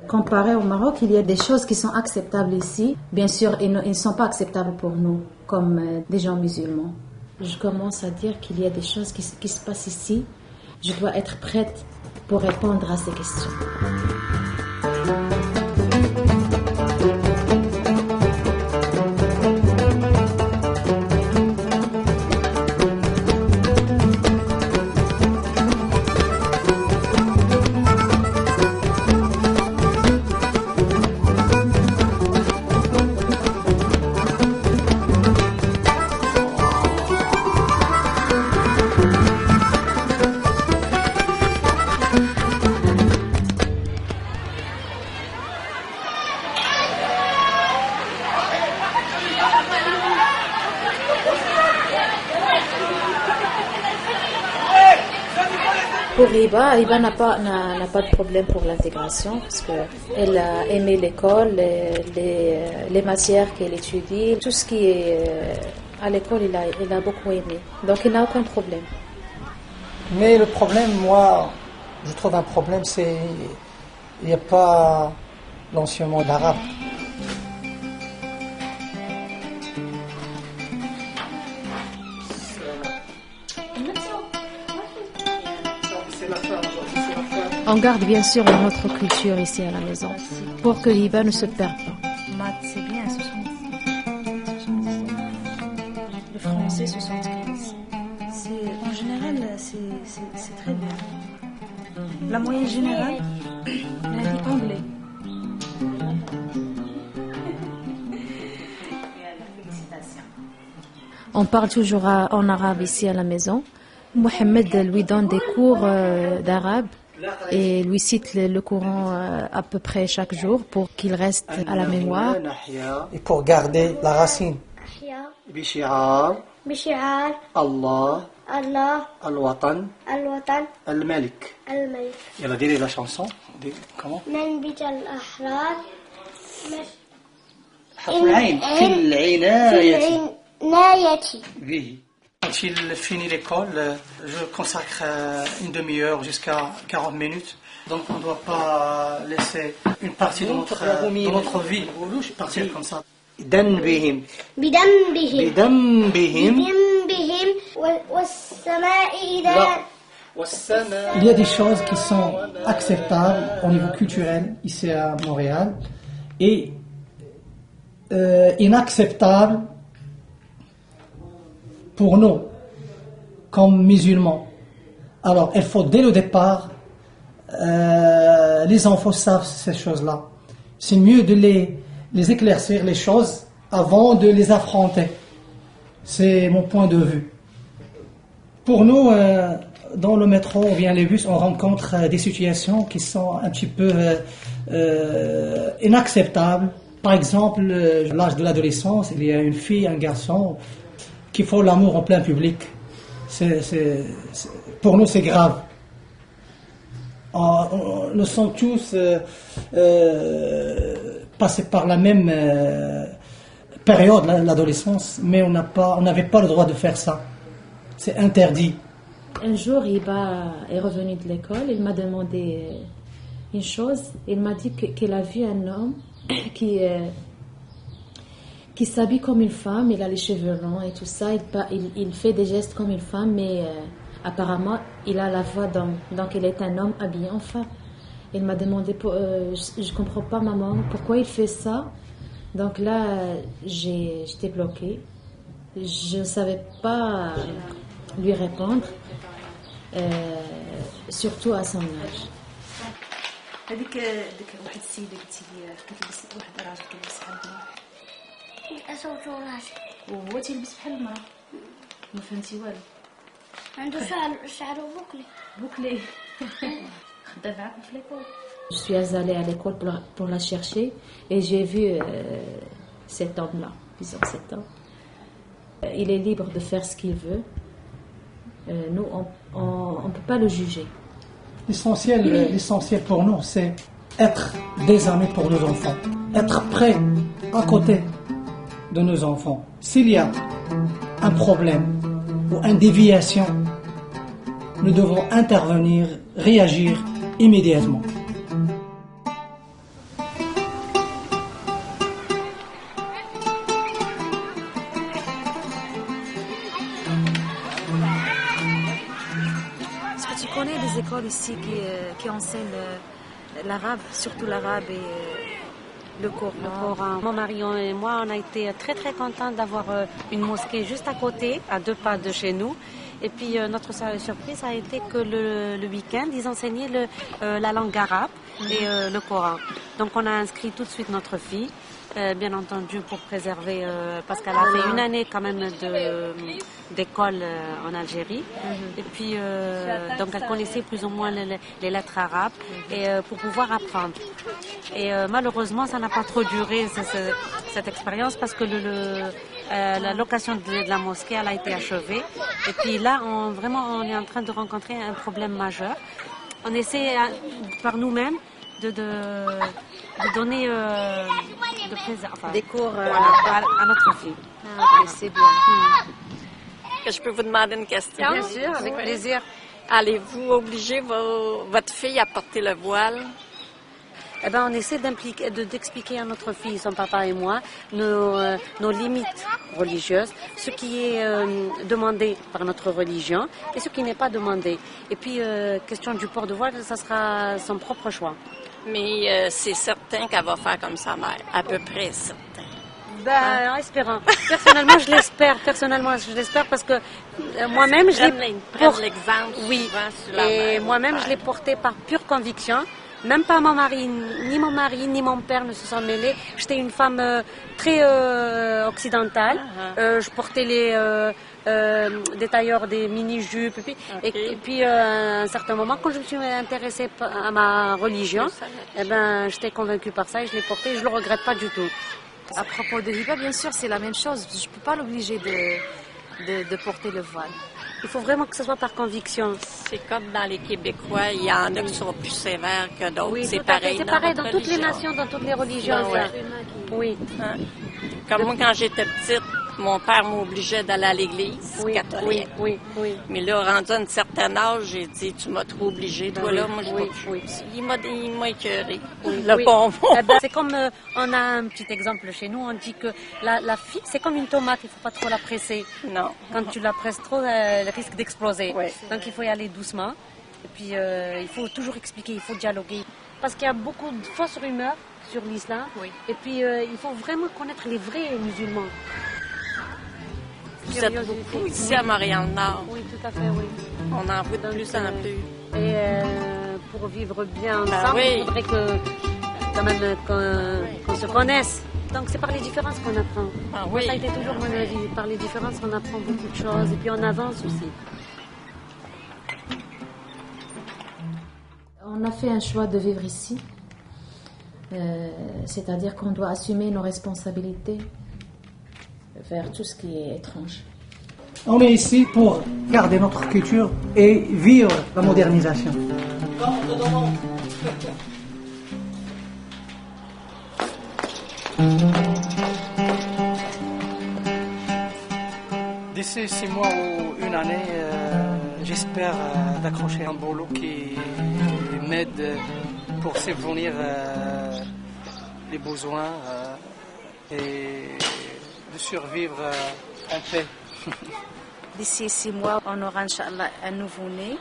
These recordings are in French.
Comparé au Maroc, il y a des choses qui sont acceptables ici. Bien sûr, ils ne sont pas acceptables pour nous, comme des gens musulmans. Je commence à dire qu'il y a des choses qui se passent ici. Je dois être prête pour répondre à ces questions. Pour Hiba n'a pas de problème pour l'intégration parce qu'elle a aimé l'école, les matières qu'elle étudie, tout ce qui est à l'école, elle a beaucoup aimé. Donc il n'a aucun problème. Mais le problème, moi, je trouve un problème, c'est il n'y a pas l'enseignement d'arabe. On garde bien sûr notre culture ici à la maison pour que Hiba ne se perde pas. Maths, c'est bien, 70. Le français, 75. En général, c'est très bien. La moyenne générale, elle a dit anglais. On parle toujours en arabe ici à la maison. Mohamed lui donne des cours d'arabe et lui cite le Coran à peu près chaque jour pour qu'il reste à la mémoire. Et pour garder la racine. Bishi'ar, Allah, Al-Watan, Al-Malik. Il a dit la chanson. Comment? في العناية به. Quand il finit l'école, je consacre une demi-heure jusqu'à 40 minutes. Donc on ne doit pas laisser une partie de notre vie partir comme ça. بدنبهم Il y a des choses qui sont acceptables au niveau culturel ici à Montréal et inacceptables pour nous, comme musulmans. Alors, il faut dès le départ, les enfants savent ces choses-là. C'est mieux de les éclaircir, les choses, avant de les affronter. C'est mon point de vue. Pour nous, dans le métro ou bien les bus, on rencontre des situations qui sont un petit peu inacceptables. Par exemple, l'âge de l'adolescence, il y a une fille, un garçon qui font l'amour en plein public. Pour nous, c'est grave. Nous sommes tous passés par la même période, l'adolescence, mais on n'avait pas le droit de faire ça. C'est interdit. Un jour, Hiba est revenu de l'école, il m'a demandé une chose. Il m'a dit qu'il a vu un homme qui s'habille comme une femme, il a les cheveux longs et tout ça, il fait des gestes comme une femme, mais apparemment, il a la voix d'homme. Donc, il est un homme habillé en femme. Il m'a demandé, je ne comprends pas maman, pourquoi il fait ça? Donc là, j'étais bloquée. Je ne savais pas lui répondre, surtout à son âge. هذيك واحد السيده قلتي لي كتلبس واحد راجل كيلبس بحال المراه صوته راجل وهو تيلبس بحال المراه ما فهمتي والو عنده شعره بوكلي خدام معاكم في ليكول. Je suis allée à l'école pour la chercher et j'ai vu cet homme-là, disons cet homme. Il est libre de faire ce qu'il veut. Nous, on ne peut pas le juger. L'essentiel pour nous, c'est être des amis pour nos enfants, être prêts à côté de nos enfants. S'il y a un problème ou une déviation, nous devons intervenir, réagir immédiatement. tu connais des écoles ici qui enseignent l'arabe, surtout l'arabe et le Coran. Mon mari et moi, on a été très très contents d'avoir une mosquée juste à côté, à 2 pas de chez nous. Et puis notre surprise a été que le week-end, ils enseignaient la langue arabe et le Coran. Donc on a inscrit tout de suite notre fille, bien entendu pour préserver, parce qu'elle a fait une année quand même d'école en Algérie. Et puis donc elle connaissait plus ou moins les lettres arabes et pour pouvoir apprendre. Et malheureusement, ça n'a pas trop duré cette expérience parce que la location de la mosquée elle a été achevée. Et puis là, on est en train de rencontrer un problème majeur. On essaie par nous-mêmes de donner des cours à notre fille. Okay, c'est bien. Que je peux vous demander une question? Bien sûr, avec plaisir. Allez-vous obliger votre fille à porter le voile? Eh ben, on essaie d'expliquer à notre fille, son papa et moi, nos limites religieuses, ce qui est demandé par notre religion et ce qui n'est pas demandé. Et puis, question du port de voile, ça sera son propre choix. Mais c'est certain qu'elle va faire comme sa mère, à peu près certain. Ben, en espérant. Personnellement, je l'espère parce que moi-même, je l'ai porté. L'exemple oui. Sur la et mère, moi-même, je l'ai porté par pure conviction. Même pas mon mari, ni mon père ne se sont mêlés. J'étais une femme très occidentale. Je portais des tailleurs, des mini-jupes. Et puis, à un certain moment, quand je me suis intéressée à ma religion, j'étais convaincue par ça et je l'ai porté et je le regrette pas du tout. À propos de Hiba, bien sûr, c'est la même chose. Je ne peux pas l'obliger de porter le voile. Il faut vraiment que ce soit par conviction. C'est comme dans les Québécois, il y en a qui sont plus sévères que d'autres. Oui, c'est pareil. C'est pareil dans toutes les nations, dans toutes les religions. Oui. Comme moi, quand j'étais petite, mon père m'obligeait d'aller à l'église catholique. Oui. Mais là, rendu à un certain âge, j'ai dit, tu m'as trop obligé. Toi, là, moi, je ne vais plus. Il m'a écœuré. Le bon mot. C'est comme, on a un petit exemple chez nous, on dit que la fille, c'est comme une tomate, il ne faut pas trop la presser. Non. Quand tu la presses trop, elle risque d'exploser. Oui. Donc, il faut y aller doucement. Et puis, il faut toujours expliquer, il faut dialoguer. Parce qu'il y a beaucoup de fausses rumeurs sur l'islam. Oui. Et puis, il faut vraiment connaître les vrais musulmans. Vous êtes beaucoup ici à Montréal-Nord. Oui, tout à fait, oui. On en voit de plus en plus. Et pour vivre bien ensemble, il faudrait quand même qu'on se connaisse. Donc c'est par les différences qu'on apprend. Ça a été toujours mon avis. Par les différences, on apprend beaucoup de choses et puis on avance aussi. On a fait un choix de vivre ici. C'est-à-dire qu'on doit assumer nos responsabilités vers tout ce qui est étrange. On est ici pour garder notre culture et vivre la modernisation. D'ici 6 mois ou une année, j'espère d'accrocher un boulot qui m'aide pour subvenir les besoins et de survivre en paix. D'ici 6 mois, on aura, Inch'Allah, un nouveau-né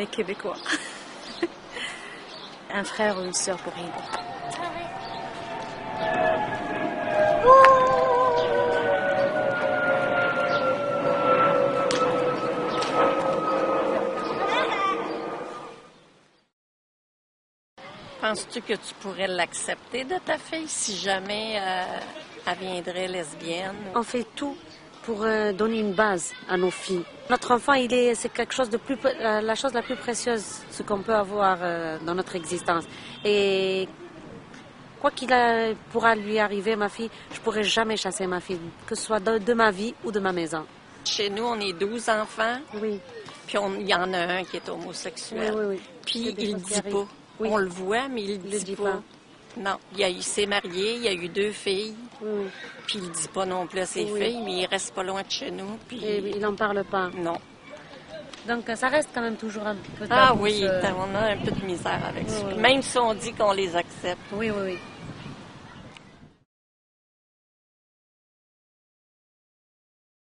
québécois. Un frère ou une sœur pour Hiba. Penses-tu que tu pourrais l'accepter de ta fille si jamais elle viendrait lesbienne? On fait tout pour donner une base à nos filles. Notre enfant, c'est quelque chose de plus, la chose la plus précieuse, ce qu'on peut avoir dans notre existence. Et quoi qu'il pourra lui arriver, ma fille, je pourrai jamais chasser ma fille, que ce soit de ma vie ou de ma maison. Chez nous, on est 12 enfants. Oui. Puis il y en a un qui est homosexuel. Oui. Puis il ne dit pas. Oui. On le voit, mais il ne dit pas. Non, il s'est marié, il y a eu 2 filles. Oui. Puis il ne dit pas non plus à ses filles, mais il reste pas loin de chez nous. Puis et il n'en parle pas. Non. Donc ça reste quand même toujours un peu... Ah oui, on a un peu de misère avec ça. Même si on dit qu'on les accepte. Oui.